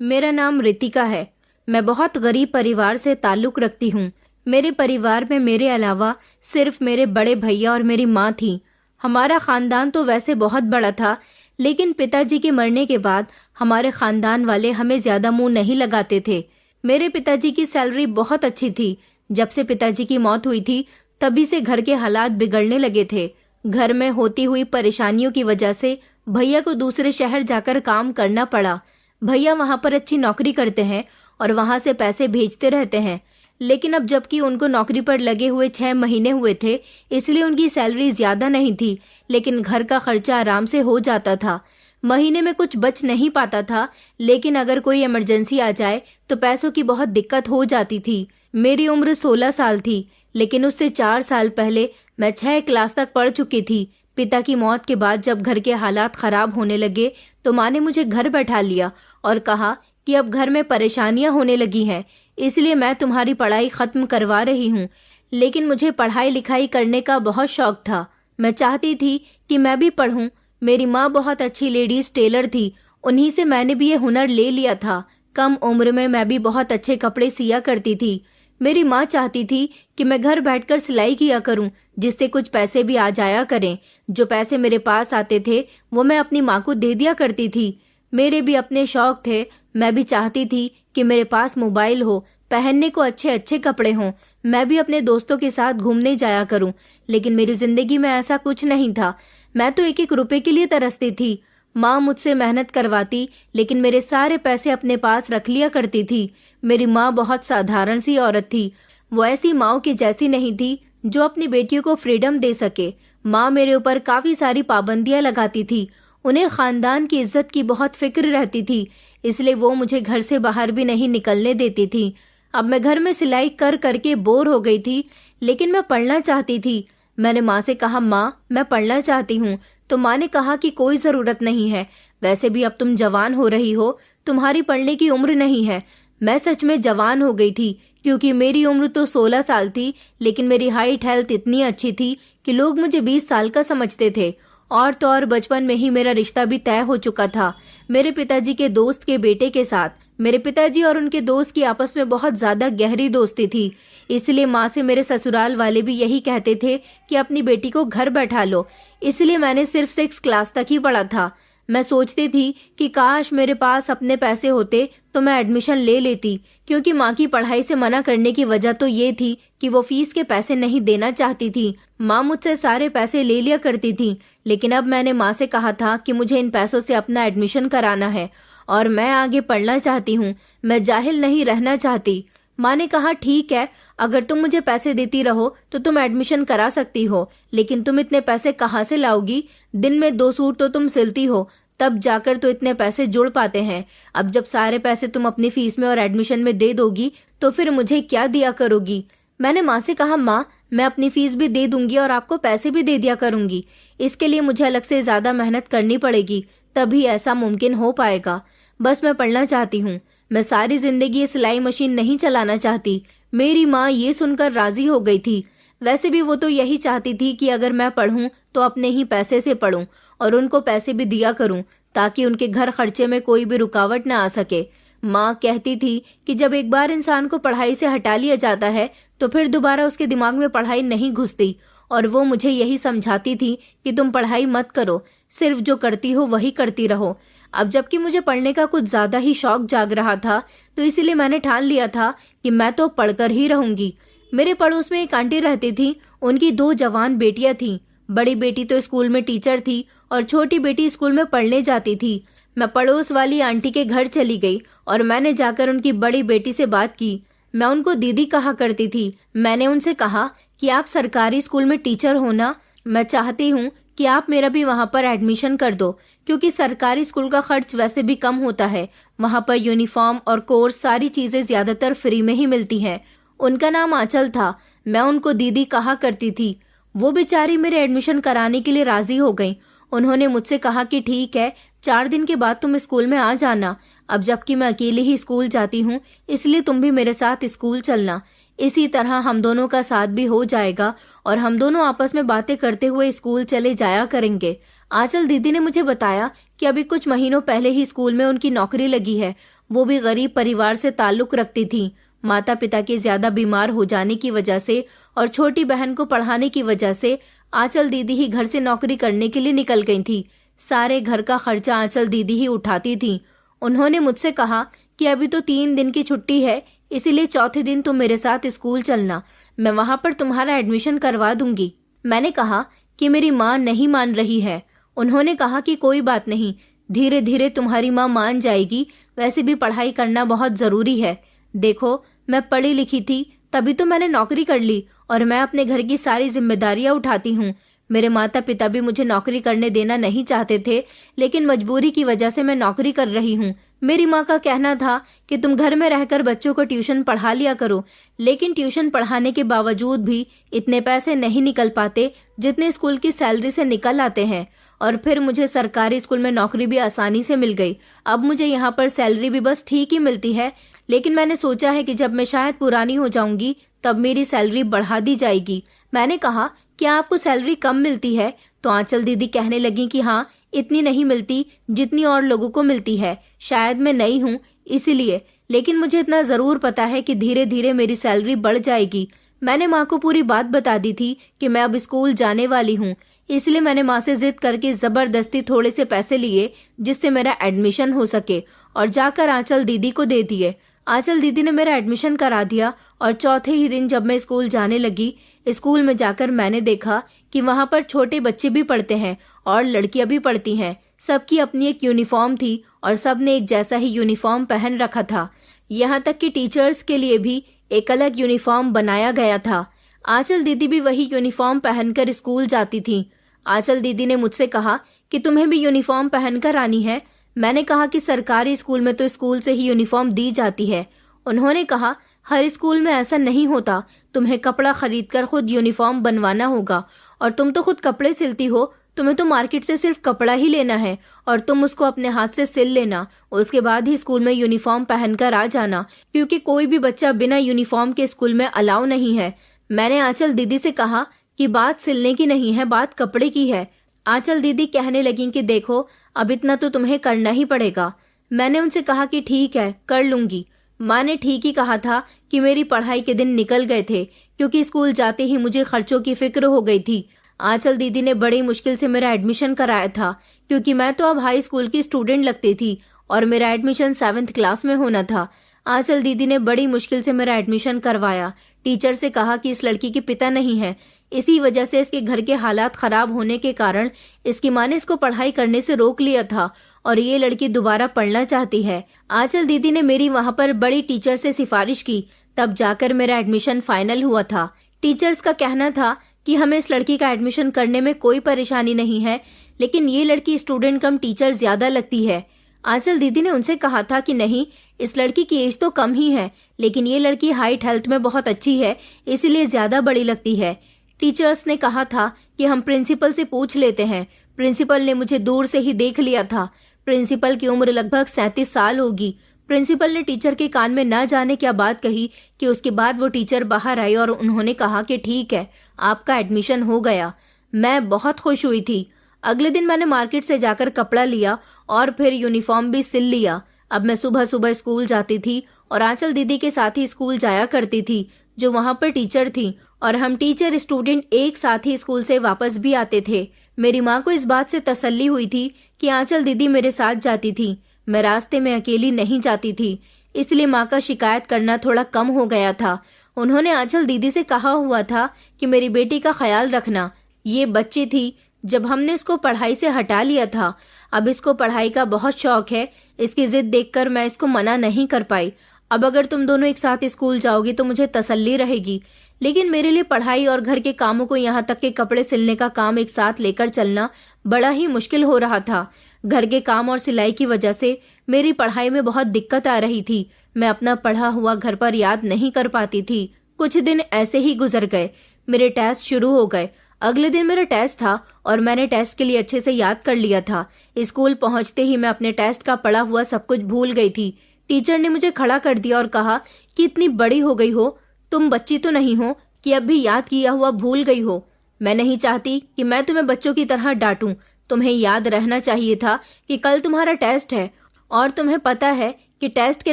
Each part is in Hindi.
मेरा नाम रितिका है। मैं बहुत गरीब परिवार से ताल्लुक रखती हूँ। मेरे परिवार में मेरे अलावा सिर्फ मेरे बड़े भैया और मेरी माँ थी। हमारा खानदान तो वैसे बहुत बड़ा था, लेकिन पिताजी के मरने के बाद हमारे खानदान वाले हमें ज्यादा मुंह नहीं लगाते थे। मेरे पिताजी की सैलरी बहुत अच्छी थी। जब से पिताजी की मौत हुई थी, तभी से घर के हालात बिगड़ने लगे थे। घर में होती हुई परेशानियों की वजह से भैया को दूसरे शहर जाकर काम करना पड़ा। भैया वहां पर अच्छी नौकरी करते हैं और वहां से पैसे भेजते रहते हैं, लेकिन अब जबकि उनको नौकरी पर लगे हुए 6 महीने हुए थे, इसलिए उनकी सैलरी ज्यादा नहीं थी, लेकिन घर का खर्चा आराम से हो जाता था। महीने में कुछ बच नहीं पाता था, लेकिन अगर कोई इमरजेंसी आ जाए तो पैसों की बहुत दिक्कत हो जाती थी। मेरी उम्र 16 साल थी, लेकिन उससे 4 साल पहले मैं 6 क्लास तक पढ़ चुकी थी। पिता की मौत के बाद जब घर के हालात खराब होने लगे तो माँ ने मुझे घर बैठा लिया और कहा कि अब घर में परेशानियां होने लगी हैं, इसलिए मैं तुम्हारी पढ़ाई खत्म करवा रही हूँ। लेकिन मुझे पढ़ाई लिखाई करने का बहुत शौक था। मैं चाहती थी कि मैं भी पढ़ूं। मेरी माँ बहुत अच्छी लेडीज टेलर थी, उन्हीं से मैंने भी ये हुनर ले लिया था। कम उम्र में मैं भी बहुत अच्छे कपड़े सिया करती थी। मेरी माँ चाहती थी कि मैं घर बैठकर सिलाई किया करूं, जिससे कुछ पैसे भी आ जाया करें। जो पैसे मेरे पास आते थे वो मैं अपनी माँ को दे दिया करती थी। मेरे भी अपने शौक थे। मैं भी चाहती थी कि मेरे पास मोबाइल हो, पहनने को अच्छे अच्छे कपड़े हों, मैं भी अपने दोस्तों के साथ घूमने जाया करूं। लेकिन मेरी जिंदगी में ऐसा कुछ नहीं था। मैं तो एक एक रुपए के लिए तरसती थी। माँ मुझसे मेहनत करवाती, लेकिन मेरे सारे पैसे अपने पास रख लिया करती थी। मेरी माँ बहुत साधारण सी औरत थी। वो ऐसी माँओं की जैसी नहीं थी जो अपनी बेटियों को फ्रीडम दे सके। माँ मेरे ऊपर काफी सारी पाबंदियां लगाती थी। उन्हें खानदान की इज्जत की बहुत फिक्र रहती थी, इसलिए वो मुझे घर से बाहर भी नहीं निकलने देती थी। अब मैं घर में सिलाई कर करके बोर हो गई थी, लेकिन मैं पढ़ना चाहती थी। मैंने माँ से कहा, माँ मैं पढ़ना चाहती हूँ। तो माँ ने कहा कि कोई जरूरत नहीं है, वैसे भी अब तुम जवान हो रही हो, तुम्हारी पढ़ने की उम्र नहीं है। मैं सच में जवान हो गई थी, क्योंकि मेरी उम्र तो 16 साल थी, लेकिन मेरी हाइट हेल्थ इतनी अच्छी थी कि लोग मुझे 20 साल का समझते थे। और तो और बचपन में ही मेरा रिश्ता भी तय हो चुका था, मेरे पिताजी के दोस्त के बेटे के साथ। मेरे पिताजी और उनके दोस्त की आपस में बहुत ज्यादा गहरी दोस्ती थी, इसलिए माँ से मेरे ससुराल वाले भी यही कहते थे कि अपनी बेटी को घर बैठा लो। इसलिए मैंने सिर्फ 6 क्लास तक ही पढ़ा था। मैं सोचती थी कि काश मेरे पास अपने पैसे होते तो मैं एडमिशन ले लेती, क्योंकि माँ की पढ़ाई से मना करने की वजह तो ये थी कि वो फीस के पैसे नहीं देना चाहती थी। माँ मुझसे सारे पैसे ले लिया करती थी, लेकिन अब मैंने माँ से कहा था कि मुझे इन पैसों से अपना एडमिशन कराना है और मैं आगे पढ़ना चाहती हूँ, मैं जाहिल नहीं रहना चाहती। माँ ने कहा, ठीक है, अगर तुम मुझे पैसे देती रहो तो तुम एडमिशन करा सकती हो, लेकिन तुम इतने पैसे कहाँ से लाओगी? दिन में 2 सूट तो तुम सिलती हो, तब जाकर तो इतने पैसे जुड़ पाते हैं। अब जब सारे पैसे तुम अपनी फीस में और एडमिशन में दे दोगी तो फिर मुझे क्या दिया करोगी? मैंने माँ से कहा, माँ मैं अपनी फीस भी दे दूंगी और आपको पैसे भी दे दिया करूंगी। इसके लिए मुझे अलग से ज्यादा मेहनत करनी पड़ेगी, तभी ऐसा मुमकिन हो पाएगा। बस मैं पढ़ना चाहती हूँ, मैं सारी जिंदगी ये सिलाई मशीन नहीं चलाना चाहती। मेरी माँ ये सुनकर राजी हो गई थी। वैसे भी वो तो यही चाहती थी कि अगर मैं पढ़ूं तो अपने ही पैसे से पढ़ूं और उनको पैसे भी दिया करूं, ताकि उनके घर खर्चे में कोई भी रुकावट न आ सके। माँ कहती थी कि जब एक बार इंसान को पढ़ाई से हटा लिया जाता है तो फिर दोबारा उसके दिमाग में पढ़ाई नहीं घुसती, और वो मुझे यही समझाती थी कि तुम पढ़ाई मत करो, सिर्फ जो करती हो वही करती रहो। अब जबकि मुझे पढ़ने का कुछ ज्यादा ही शौक जाग रहा था, तो इसीलिए मैंने ठान लिया था कि मैं तो पढ़कर ही रहूंगी। मेरे पड़ोस में एक आंटी रहती थी, उनकी 2 जवान बेटियां थीं। बड़ी बेटी तो स्कूल में टीचर थी और छोटी बेटी स्कूल में पढ़ने जाती थी। मैं पड़ोस वाली आंटी के घर चली गई और मैंने जाकर उनकी बड़ी बेटी से बात की। मैं उनको दीदी कहा करती थी। मैंने उनसे कहा कि आप सरकारी स्कूल में टीचर हो ना, मैं चाहती हूँ कि आप मेरा भी वहाँ पर एडमिशन कर दो, क्योंकि सरकारी स्कूल का खर्च वैसे भी कम होता है। वहाँ पर यूनिफॉर्म और कोर्स सारी चीजें ज्यादातर फ्री में ही मिलती हैं। उनका नाम आंचल था। मैं उनको दीदी कहा करती थी। वो बेचारी मेरे एडमिशन कराने के लिए राजी हो गई। उन्होंने मुझसे कहा कि ठीक है, 4 दिन के बाद तुम स्कूल में आ जाना। अब जबकि मैं अकेले ही स्कूल जाती हूँ, इसलिए तुम भी मेरे साथ स्कूल चलना। इसी तरह हम दोनों का साथ भी हो जाएगा और हम दोनों आपस में बातें करते हुए स्कूल चले जाया करेंगे। आंचल दीदी ने मुझे बताया कि अभी कुछ महीनों पहले ही स्कूल में उनकी नौकरी लगी है। वो भी गरीब परिवार से ताल्लुक रखती थी। माता पिता के ज्यादा बीमार हो जाने की वजह से और छोटी बहन को पढ़ाने की वजह से आंचल दीदी ही घर से नौकरी करने के लिए निकल गई थी। सारे घर का खर्चा आंचल दीदी ही उठाती थी। उन्होंने मुझसे कहा कि अभी तो 3 दिन की छुट्टी है, इसीलिए चौथे दिन तुम मेरे साथ स्कूल चलना, मैं वहां पर तुम्हारा एडमिशन करवा दूंगी। मैंने कहा कि मेरी माँ नहीं मान रही है। उन्होंने कहा कि कोई बात नहीं, धीरे धीरे तुम्हारी माँ मान जाएगी, वैसे भी पढ़ाई करना बहुत जरूरी है। देखो, मैं पढ़ी लिखी थी तभी तो मैंने नौकरी कर ली और मैं अपने घर की सारी जिम्मेदारियां उठाती हूँ। मेरे माता पिता भी मुझे नौकरी करने देना नहीं चाहते थे, लेकिन मजबूरी की वजह से मैं नौकरी कर रही हूँ। मेरी माँ का कहना था कि तुम घर में रहकर बच्चों को ट्यूशन पढ़ा लिया करो, लेकिन ट्यूशन पढ़ाने के बावजूद भी इतने पैसे नहीं निकल पाते जितने स्कूल की सैलरी से निकल आते हैं। और फिर मुझे सरकारी स्कूल में नौकरी भी आसानी से मिल गई। अब मुझे यहाँ पर सैलरी भी बस ठीक ही मिलती है, लेकिन मैंने सोचा है कि जब मैं शायद पुरानी हो जाऊंगी तब मेरी सैलरी बढ़ा दी जाएगी। मैंने कहा, क्या आपको सैलरी कम मिलती है? तो आंचल दीदी कहने लगी कि हाँ, इतनी नहीं मिलती जितनी और लोगों को मिलती है। शायद मैं नई हूँ इसीलिए, लेकिन मुझे इतना जरूर पता है कि धीरे धीरे मेरी सैलरी बढ़ जाएगी। मैंने माँ को पूरी बात बता दी थी कि मैं अब स्कूल जाने वाली हूँ, इसलिए मैंने माँ से जिद करके जबरदस्ती थोड़े से पैसे लिए जिससे मेरा एडमिशन हो सके और जाकर आंचल दीदी को दे दिए। आंचल दीदी ने मेरा एडमिशन करा दिया और चौथे ही दिन जब मैं स्कूल जाने लगी, स्कूल में जाकर मैंने देखा कि वहाँ पर छोटे बच्चे भी पढ़ते हैं और लड़कियां भी पढ़ती हैं। सबकी अपनी एक यूनिफॉर्म थी और सबने एक जैसा ही यूनिफॉर्म पहन रखा था। यहाँ तक कि टीचर्स के लिए भी एक अलग यूनिफॉर्म बनाया गया था। आंचल दीदी भी वही यूनिफॉर्म पहनकर स्कूल जाती थी। आंचल दीदी ने मुझसे कहा कि तुम्हें भी यूनिफॉर्म पहनकर आनी है। मैंने कहा कि सरकारी स्कूल में तो स्कूल से ही यूनिफॉर्म दी जाती है। उन्होंने कहा, हर स्कूल में ऐसा नहीं होता, तुम्हें कपड़ा खरीदकर खुद यूनिफॉर्म बनवाना होगा। और तुम तो खुद कपड़े सिलती हो, तुम्हें तो मार्केट से सिर्फ कपड़ा ही लेना है और तुम उसको अपने हाथ से सिल लेना। उसके बाद ही स्कूल में यूनिफॉर्म पहनकर आ जाना, क्योंकि कोई भी बच्चा बिना यूनिफॉर्म के स्कूल में अलाउ नहीं है। मैंने आंचल दीदी से कहा कि बात सिलने की नहीं है, बात कपड़े की है। आंचल दीदी कहने लगी कि देखो, अब इतना तो तुम्हें करना ही पड़ेगा। मैंने उनसे कहा कि ठीक है, कर लूंगी। माँ ने ठीक ही कहा था कि मेरी पढ़ाई के दिन निकल गए थे, क्योंकि स्कूल जाते ही मुझे खर्चों की फिक्र हो गई थी। आंचल दीदी ने बड़ी मुश्किल से मेरा एडमिशन कराया था, क्योंकि मैं तो अब हाई स्कूल की स्टूडेंट लगती थी और मेरा एडमिशन 7th क्लास में होना था। आंचल दीदी ने बड़ी मुश्किल से मेरा एडमिशन करवाया। टीचर से कहा कि इस लड़की के पिता नहीं है, इसी वजह से इसके घर के हालात खराब होने के कारण इसकी माँ ने इसको पढ़ाई करने से रोक लिया था और ये लड़की दोबारा पढ़ना चाहती है। आंचल दीदी ने मेरी वहाँ पर बड़ी टीचर से सिफारिश की, तब जाकर मेरा एडमिशन फाइनल हुआ था। टीचर्स का कहना था कि हमें इस लड़की का एडमिशन करने में कोई परेशानी नहीं है, लेकिन ये लड़की स्टूडेंट कम टीचर ज्यादा लगती है। आंचल दीदी ने उनसे कहा था कि नहीं, इस लड़की की एज तो कम ही है, लेकिन ये लड़की हाइट हेल्थ में बहुत अच्छी है, इसीलिए ज्यादा बड़ी लगती है। टीचर्स ने कहा था कि हम प्रिंसिपल से पूछ लेते हैं। प्रिंसिपल ने मुझे दूर से ही देख लिया था। प्रिंसिपल की उम्र लगभग 37 साल होगी। प्रिंसिपल ने टीचर के कान में ना जाने क्या बात कही कि उसके बाद वो टीचर बाहर आई और उन्होंने कहा कि ठीक है, आपका एडमिशन हो गया। मैं बहुत खुश हुई थी। अगले दिन मैंने मार्केट से जाकर कपड़ा लिया और फिर यूनिफॉर्म भी सिल लिया। अब मैं सुबह सुबह स्कूल जाती थी और आंचल दीदी के साथ ही स्कूल जाया करती थी, जो वहाँ पर टीचर थी, और हम टीचर स्टूडेंट एक साथ ही स्कूल से वापस भी आते थे। मेरी माँ को इस बात से तसल्ली हुई थी कि आंचल दीदी मेरे साथ जाती थी, मैं रास्ते में अकेली नहीं जाती थी, इसलिए माँ का शिकायत करना थोड़ा कम हो गया था। उन्होंने आंचल दीदी से कहा हुआ था कि मेरी बेटी का ख्याल रखना। ये बच्ची थी, जब हमने इसको पढ़ाई से हटा लिया था। अब इसको पढ़ाई का बहुत शौक है, इसकी जिद देखकर मैं इसको मना नहीं कर पाई। अब अगर तुम दोनों एक साथ स्कूल जाओगी तो मुझे तसल्ली रहेगी, लेकिन मेरे लिए पढ़ाई और घर के कामों को यहाँ तक के कपड़े सिलने का काम एक साथ लेकर चलना बड़ा ही मुश्किल हो रहा था। घर के काम और सिलाई की वजह से मेरी पढ़ाई में बहुत दिक्कत आ रही थी। मैं अपना पढ़ा हुआ घर पर याद नहीं कर पाती थी। कुछ दिन ऐसे ही गुजर गए। मेरे टेस्ट शुरू हो गए। अगले दिन मेरा टेस्ट था और मैंने टेस्ट के लिए अच्छे से याद कर लिया था। स्कूल पहुंचते ही मैं अपने टेस्ट का पढ़ा हुआ सब कुछ भूल गई थी। टीचर ने मुझे खड़ा कर दिया और कहा कि इतनी बड़ी हो गई हो, तुम बच्ची तो नहीं हो कि अब भी याद किया हुआ भूल गई हो। मैं नहीं चाहती कि मैं तुम्हें बच्चों की तरह डांटूं। तुम्हें याद रहना चाहिए था कि कल तुम्हारा टेस्ट है और तुम्हें पता है कि टेस्ट के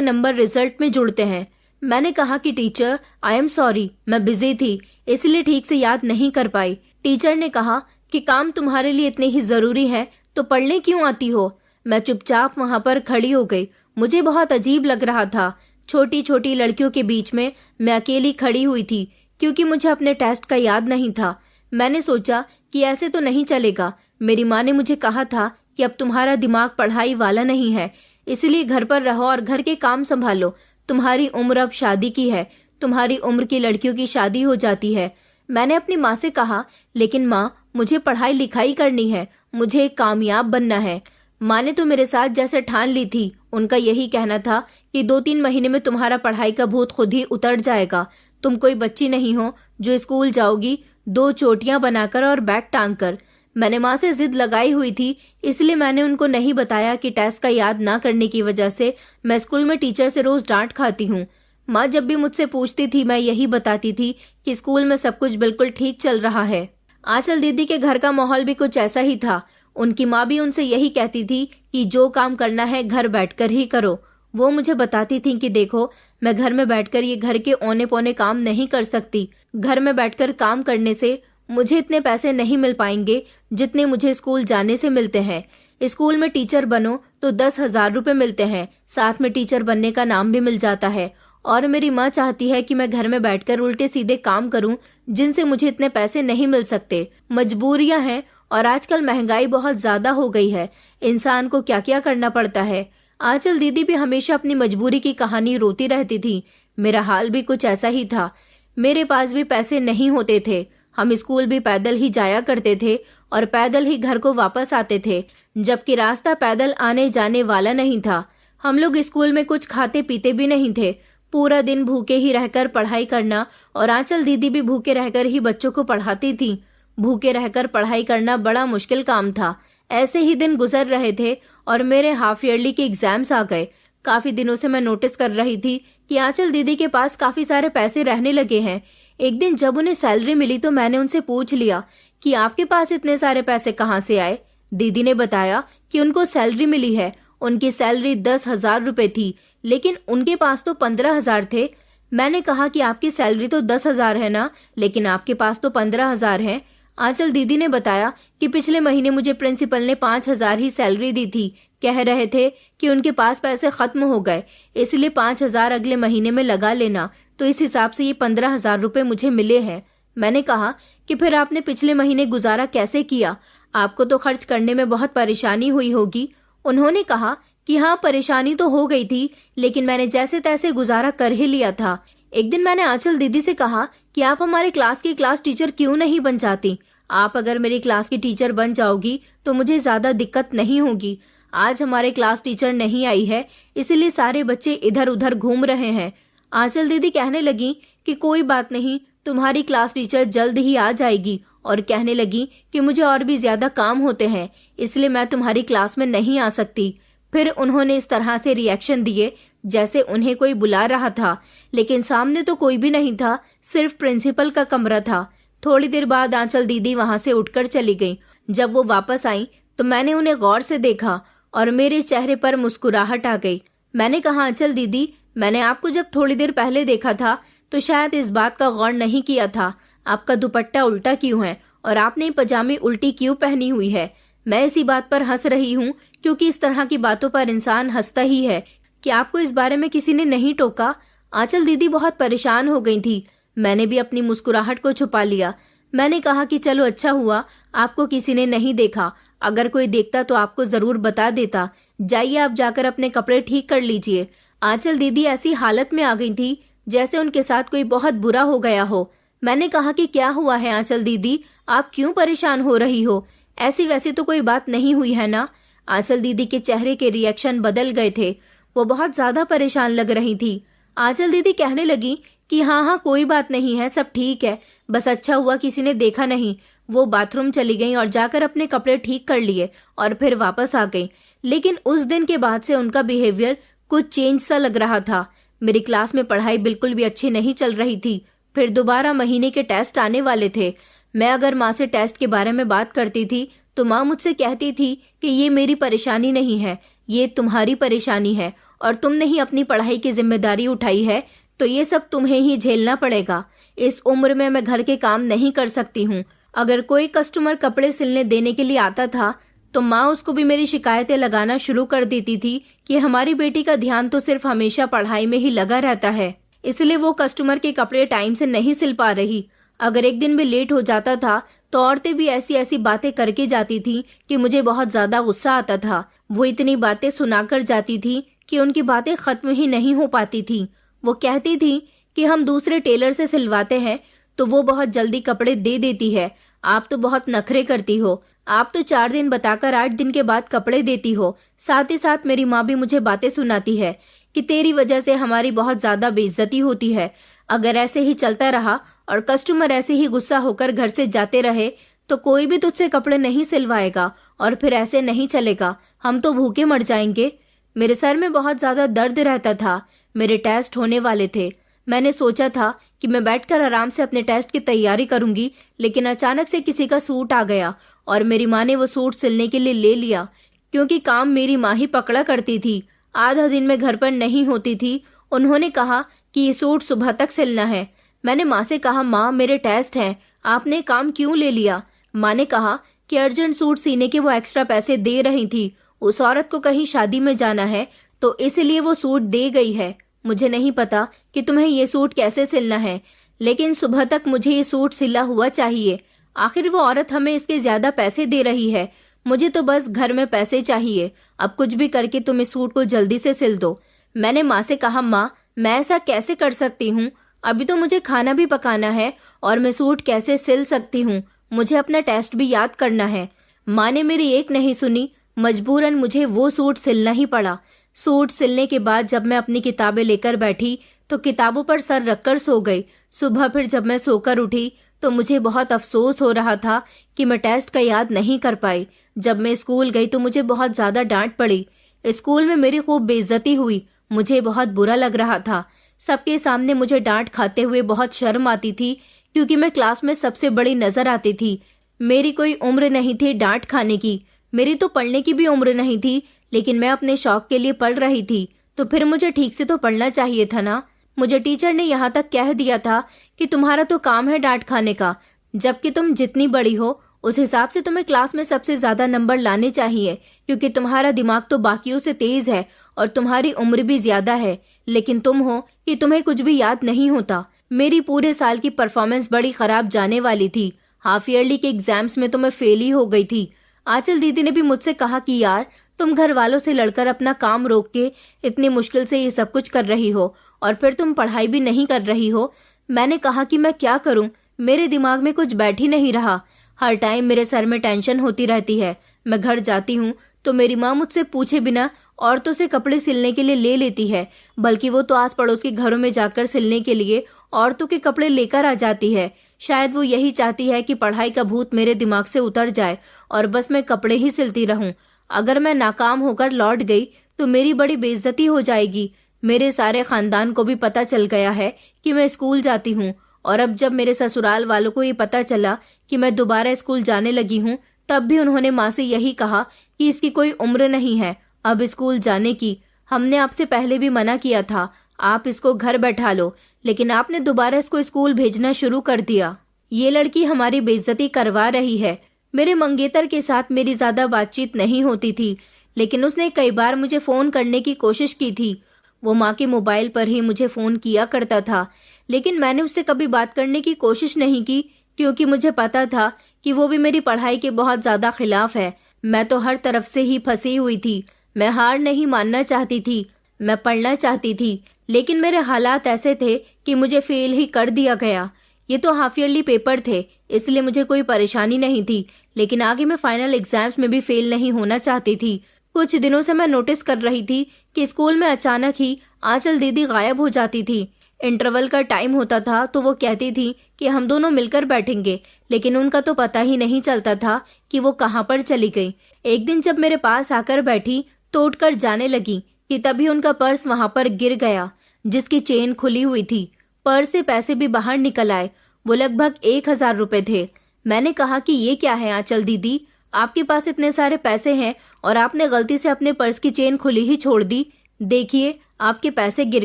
नंबर रिजल्ट में जुड़ते हैं। मैंने कहा कि टीचर, आई एम सॉरी, मैं बिजी थी, इसलिए ठीक से याद नहीं कर पाई। टीचर ने कहा कि काम तुम्हारे लिए इतने ही जरूरी है तो पढ़ने क्यों आती हो। मैं चुपचाप वहां पर खड़ी हो गई। मुझे बहुत अजीब लग रहा था। छोटी छोटी लड़कियों के बीच में मैं अकेली खड़ी हुई थी, क्योंकि मुझे अपने टेस्ट का याद नहीं था। मैंने सोचा कि ऐसे तो नहीं चलेगा। मेरी माँ ने मुझे कहा था कि अब तुम्हारा दिमाग पढ़ाई वाला नहीं है, इसलिए घर पर रहो और घर के काम संभालो। तुम्हारी उम्र अब शादी की है, तुम्हारी उम्र की लड़कियों की शादी हो जाती है। मैंने अपनी माँ से कहा, लेकिन माँ, मुझे पढ़ाई लिखाई करनी है, मुझे कामयाब बनना है। माँ ने तो मेरे साथ जैसे ठान ली थी। उनका यही कहना था कि 2-3 महीने में तुम्हारा पढ़ाई का भूत खुद ही उतर जाएगा। तुम कोई बच्ची नहीं हो जो स्कूल जाओगी 2 चोटियां बनाकर और बैग टांग कर। मैंने माँ से जिद लगाई हुई थी, इसलिए मैंने उनको नहीं बताया कि टेस्ट का याद ना करने की वजह से मैं स्कूल में टीचर से रोज डांट खाती हूँ। माँ जब भी मुझसे पूछती थी मैं यही बताती थी कि स्कूल में सब कुछ बिल्कुल ठीक चल रहा है। आंचल दीदी के घर का माहौल भी कुछ ऐसा ही था। उनकी माँ भी उनसे यही कहती थी कि जो काम करना है घर बैठकर ही करो। वो मुझे बताती थी कि देखो, मैं घर में बैठकर ये घर के औने पौने काम नहीं कर सकती। घर में बैठकर काम करने से मुझे इतने पैसे नहीं मिल पाएंगे जितने मुझे स्कूल जाने से मिलते हैं। स्कूल में टीचर बनो तो 10,000 रुपए मिलते हैं, साथ में टीचर बनने का नाम भी मिल जाता है। और मेरी माँ चाहती है कि मैं घर में बैठकर उल्टे सीधे काम करूं जिनसे मुझे इतने पैसे नहीं मिल सकते। मजबूरियां हैं और आजकल महंगाई बहुत ज्यादा हो गई है। इंसान को क्या क्या करना पड़ता है। आंचल दीदी भी हमेशा अपनी मजबूरी की कहानी रोती रहती थी। मेरा हाल भी कुछ ऐसा ही था। मेरे पास भी पैसे नहीं होते थे। हम स्कूल भी पैदल ही जाया करते थे और पैदल ही घर को वापस आते थे, जबकि रास्ता पैदल आने जाने वाला नहीं था। हम लोग स्कूल में कुछ खाते पीते भी नहीं थे। पूरा दिन भूखे ही रहकर पढ़ाई करना, और आंचल दीदी भी भूखे रहकर ही बच्चों को पढ़ाती थी। भूखे रहकर पढ़ाई करना बड़ा मुश्किल काम था। ऐसे ही दिन गुजर रहे थे और मेरे हाफ ईयरली के एग्जाम्स आ गए। काफी दिनों से मैं नोटिस कर रही थी कि आंचल दीदी के पास काफी सारे पैसे रहने लगे हैं। एक दिन जब उन्हें सैलरी मिली तो मैंने उनसे पूछ लिया कि आपके पास इतने सारे पैसे कहाँ से आए। दीदी ने बताया कि उनको सैलरी मिली है। उनकी सैलरी 10,000 रुपए थी, लेकिन उनके पास तो 15,000 थे। मैंने कहा कि आपकी सैलरी तो 10,000 है ना, लेकिन आपके पास तो 15,000 है। आंचल दीदी ने बताया कि पिछले महीने मुझे प्रिंसिपल ने 5,000 ही सैलरी दी थी। कह रहे थे कि उनके पास पैसे खत्म हो गए, इसलिए 5,000 अगले महीने में लगा लेना। तो इस हिसाब से ये 15,000 रुपए मुझे मिले हैं। मैंने कहा कि फिर आपने पिछले महीने गुजारा कैसे किया? आपको तो खर्च करने में बहुत परेशानी हुई होगी। उन्होंने कहा कि हाँ, परेशानी तो हो गई थी, लेकिन मैंने जैसे तैसे गुजारा कर ही लिया था। एक दिन मैंने आंचल दीदी से कहा कि आप हमारे क्लास की क्लास टीचर क्यों नहीं बन जाती? आप अगर मेरी क्लास की टीचर बन जाओगी तो मुझे ज्यादा दिक्कत नहीं होगी। आज हमारे क्लास टीचर नहीं आई है, इसीलिए सारे बच्चे इधर उधर घूम रहे हैं। आंचल दीदी कहने लगी कि कोई बात नहीं, तुम्हारी क्लास टीचर जल्द ही आ जाएगी, और कहने लगी कि मुझे और भी ज्यादा काम होते हैं, इसलिए मैं तुम्हारी क्लास में नहीं आ सकती। फिर उन्होंने इस तरह से रिएक्शन दिए जैसे उन्हें कोई बुला रहा था, लेकिन सामने तो कोई भी नहीं था, सिर्फ प्रिंसिपल का कमरा था। थोड़ी देर बाद आंचल दीदी वहां से उठकर चली गई। जब वो वापस आई तो मैंने उन्हें गौर से देखा और मेरे चेहरे पर मुस्कुराहट आ गई। मैंने कहा, आंचल दीदी, मैंने आपको जब थोड़ी देर पहले देखा था तो शायद इस बात का गौर नहीं किया था, आपका दुपट्टा उल्टा क्यों है और आपने पजामी उल्टी क्यों पहनी हुई है। मैं इसी बात पर हंस रही हूँ क्योंकि इस तरह की बातों पर इंसान हंसता ही है। कि आपको इस बारे में किसी ने नहीं टोका? आंचल दीदी बहुत परेशान हो गई थी। मैंने भी अपनी मुस्कुराहट को छुपा लिया। मैंने कहा कि चलो अच्छा हुआ आपको किसी ने नहीं देखा, अगर कोई देखता तो आपको जरूर बता देता। जाइए आप जाकर अपने कपड़े ठीक कर लीजिए। आंचल दीदी ऐसी हालत में आ गई थी जैसे उनके साथ कोई बहुत बुरा हो गया हो। मैंने कहा कि क्या हुआ है आंचल दीदी, आप क्यों परेशान हो रही हो? ऐसी वैसी तो कोई बात नहीं हुई है ना? आंचल दीदी के चेहरे के रिएक्शन बदल गए थे। वो बहुत ज्यादा परेशान लग रही थी। आंचल दीदी कहने लगी कि हाँ हाँ कोई बात नहीं है, सब ठीक है, बस अच्छा हुआ किसी ने देखा नहीं। वो बाथरूम चली गई और जाकर अपने कपड़े ठीक कर लिए और फिर वापस आ गई। लेकिन उस दिन के बाद से उनका बिहेवियर कुछ चेंज सा लग रहा था। मेरी क्लास में पढ़ाई बिल्कुल भी अच्छी नहीं चल रही थी। फिर दोबारा महीने के टेस्ट आने वाले थे। मैं अगर माँ से टेस्ट के बारे में बात करती थी तो माँ मुझसे कहती थी कि ये मेरी परेशानी नहीं है, ये तुम्हारी परेशानी है और तुमने ही अपनी पढ़ाई की जिम्मेदारी उठाई है, तो ये सब तुम्हें ही झेलना पड़ेगा। इस उम्र में मैं घर के काम नहीं कर सकती हूँ। अगर कोई कस्टमर कपड़े सिलने देने के लिए आता था तो माँ उसको भी मेरी शिकायतें लगाना शुरू कर देती थी कि हमारी बेटी का ध्यान तो सिर्फ हमेशा पढ़ाई में ही लगा रहता है, इसलिए वो कस्टमर के कपड़े टाइम से नहीं सिल पा रही। अगर एक दिन भी लेट हो जाता था तो औरतें भी ऐसी ऐसी बातें करके जाती थी कि मुझे बहुत ज्यादा गुस्सा आता था। वो इतनी बातें सुनाकर जाती थी कि उनकी बातें खत्म ही नहीं हो पाती थी। वो कहती थी कि हम दूसरे टेलर से सिलवाते हैं तो वो बहुत जल्दी कपड़े दे देती है, आप तो बहुत नखरे करती हो, आप तो 4 दिन बताकर 8 दिन के बाद कपड़े देती हो। साथ ही साथ मेरी माँ भी मुझे बातें सुनाती है कि तेरी वजह से हमारी बहुत ज्यादा बेइज्जती होती है। अगर ऐसे ही चलता रहा और कस्टमर ऐसे ही गुस्सा होकर घर से जाते रहे तो कोई भी तुझसे कपड़े नहीं सिलवाएगा और फिर ऐसे नहीं चलेगा, हम तो भूखे मर जाएंगे। मेरे सर में बहुत ज्यादा दर्द रहता था। मेरे टेस्ट होने वाले थे। मैंने सोचा था कि मैं बैठकर आराम से अपने टेस्ट की तैयारी करूंगी, लेकिन अचानक से किसी का सूट आ गया और मेरी माँ ने वो सूट सिलने के लिए ले लिया। क्योंकि काम मेरी माँ ही पकड़ा करती थी, आधा दिन में घर पर नहीं होती थी। उन्होंने कहा कि ये सूट सुबह तक सिलना है। मैंने माँ से कहा, माँ मेरे टेस्ट हैं, आपने काम क्यों ले लिया? माँ ने कहा कि अर्जेंट सूट सीने के वो एक्स्ट्रा पैसे दे रही थी, उस औरत को कहीं शादी में जाना है तो इसलिए वो सूट दे गई है। मुझे नहीं पता कि तुम्हें ये सूट कैसे सिलना है, लेकिन सुबह तक मुझे ये सूट सिला हुआ चाहिए। आखिर वो औरत हमें इसके ज्यादा पैसे दे रही है, मुझे तो बस घर में पैसे चाहिए। अब कुछ भी करके तुम इस सूट को जल्दी से सिल दो। मैंने माँ से कहा, माँ मैं ऐसा कैसे कर सकती हूँ, अभी तो मुझे खाना भी पकाना है और मैं सूट कैसे सिल सकती हूँ, मुझे अपना टेस्ट भी याद करना है। माँ ने मेरी एक नहीं सुनी, मजबूरन मुझे वो सूट सिलना ही पड़ा। सूट सिलने के बाद जब मैं अपनी किताबें लेकर बैठी तो किताबों पर सर रखकर सो गई। सुबह फिर जब मैं सोकर उठी तो मुझे बहुत अफसोस हो रहा था कि मैं टेस्ट का याद नहीं कर पाई। जब मैं स्कूल गई तो मुझे बहुत ज्यादा डांट पड़ी। स्कूल में मेरी खूब बेइज्जती हुई, मुझे बहुत बुरा लग रहा था। सबके सामने मुझे डांट खाते हुए बहुत शर्म आती थी क्योंकि मैं क्लास में सबसे बड़ी नजर आती थी। मेरी कोई उम्र नहीं थी डांट खाने की, मेरी तो पढ़ने की भी उम्र नहीं थी, लेकिन मैं अपने शौक के लिए पढ़ रही थी तो फिर मुझे ठीक से तो पढ़ना चाहिए था ना। मुझे टीचर ने यहाँ तक कह दिया था कि तुम्हारा तो काम है डांट खाने का, जबकि तुम जितनी बड़ी हो उस हिसाब से तुम्हें क्लास में सबसे ज्यादा नंबर लाने चाहिए, क्योंकि तुम्हारा दिमाग तो बाकियों से तेज है और तुम्हारी उम्र भी ज्यादा है, लेकिन तुम हो कि तुम्हें कुछ भी याद नहीं होता। मेरी पूरे साल की परफॉर्मेंस बड़ी खराब जाने वाली थी। हाफ ईयरली के एग्जाम्स में तो मैं फेल ही हो गई थी। आंचल दीदी ने भी मुझसे कहा कि यार तुम घर वालों से लड़कर अपना काम रोक के इतनी मुश्किल से ये सब कुछ कर रही हो और फिर तुम पढ़ाई भी नहीं कर रही हो। मैंने कहा कि मैं क्या करूं, मेरे दिमाग में कुछ बैठ ही नहीं रहा। हर टाइम मेरे सर में टेंशन होती रहती है। मैं घर जाती हूँ तो मेरी माँ मुझसे पूछे बिना औरतों से कपड़े सिलने के लिए ले लेती है, बल्कि वो तो आस पड़ोस के घरों में जाकर सिलने के लिए औरतों के कपड़े लेकर आ जाती है। शायद वो यही चाहती है कि पढ़ाई का भूत मेरे दिमाग से उतर जाए और बस मैं कपड़े ही सिलती रहूं। अगर मैं नाकाम होकर लौट गई तो मेरी बड़ी बेइज्जती हो जाएगी। मेरे सारे खानदान को भी पता चल गया है कि मैं स्कूल जाती हूँ, और अब जब मेरे ससुराल वालों को ये पता चला कि मैं दोबारा स्कूल जाने लगी हूँ, तब भी उन्होंने माँ से यही कहा कि इसकी कोई उम्र नहीं है अब स्कूल जाने की। हमने आपसे पहले भी मना किया था, आप इसको घर बैठा लो, लेकिन आपने दोबारा इसको स्कूल भेजना शुरू कर दिया। ये लड़की हमारी बेइज्जती करवा रही है। मेरे मंगेतर के साथ मेरी ज्यादा बातचीत नहीं होती थी, लेकिन उसने कई बार मुझे फोन करने की कोशिश की थी। वो माँ के मोबाइल पर ही मुझे फोन किया करता था, लेकिन मैंने उससे कभी बात करने की कोशिश नहीं की, क्योंकि मुझे पता था कि वो भी मेरी पढ़ाई के बहुत ज्यादा खिलाफ है। मैं तो हर तरफ से ही फंसी हुई थी। मैं हार नहीं मानना चाहती थी, मैं पढ़ना चाहती थी, लेकिन मेरे हालात ऐसे थे कि मुझे फेल ही कर दिया गया। ये तो हाफ ईयरली पेपर थे, इसलिए मुझे कोई परेशानी नहीं थी, लेकिन आगे मैं फाइनल एग्जाम्स में भी फेल नहीं होना चाहती थी। कुछ दिनों से मैं नोटिस कर रही थी कि स्कूल में अचानक ही आंचल दीदी गायब हो जाती थी। इंटरवल का टाइम होता था तो वो कहती थी कि हम दोनों मिलकर बैठेंगे, लेकिन उनका तो पता ही नहीं चलता था कि वो कहाँ पर चली गई। एक दिन जब मेरे पास आकर बैठी तो उठकर जाने लगी कि तभी उनका पर्स वहां पर गिर गया, जिसकी चेन खुली हुई थी। पर्स से पैसे भी बाहर निकल आए। वो लगभग 1000 रुपए थे। मैंने कहा कि ये क्या है आंचल दीदी, आपके पास इतने सारे पैसे हैं और आपने गलती से अपने पर्स की चेन खुली ही छोड़ दी। देखिए, आपके पैसे गिर